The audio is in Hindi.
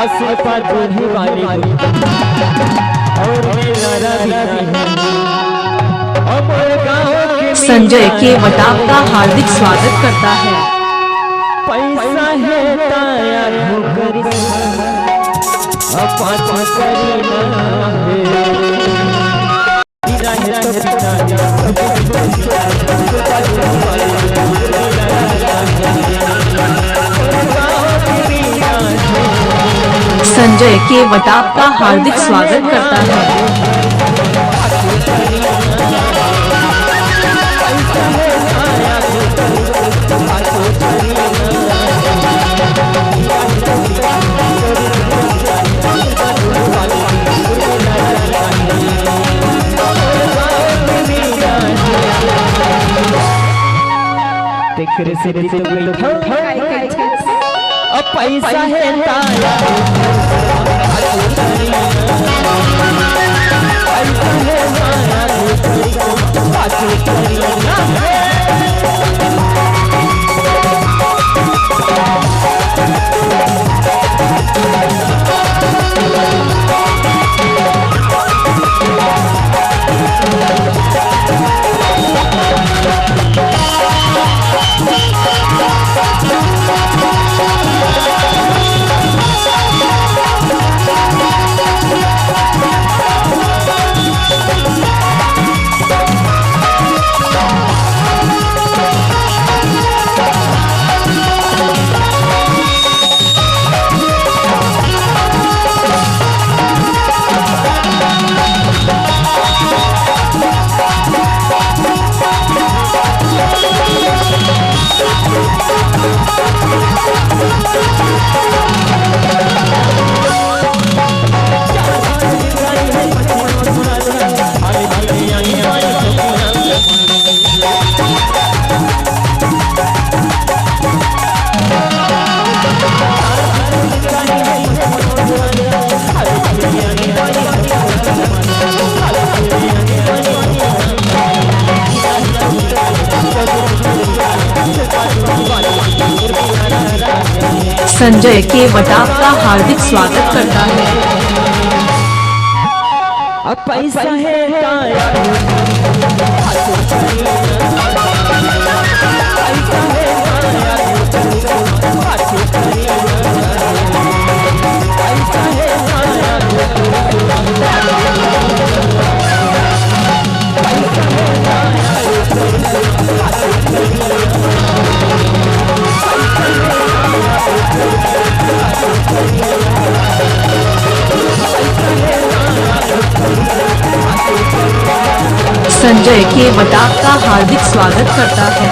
आशीर्वाद दूल्हे वाले और संजय के वटाप का हार्दिक स्वागत करता है। पैसा है ताया ठोकर संजय के वटाप का हार्दिक स्वागत करता है। अब पैसा है ताया संजय के वटाप का हार्दिक स्वागत करता है। अब पैसा है ताया संजय के वटाप का हार्दिक स्वागत करता है।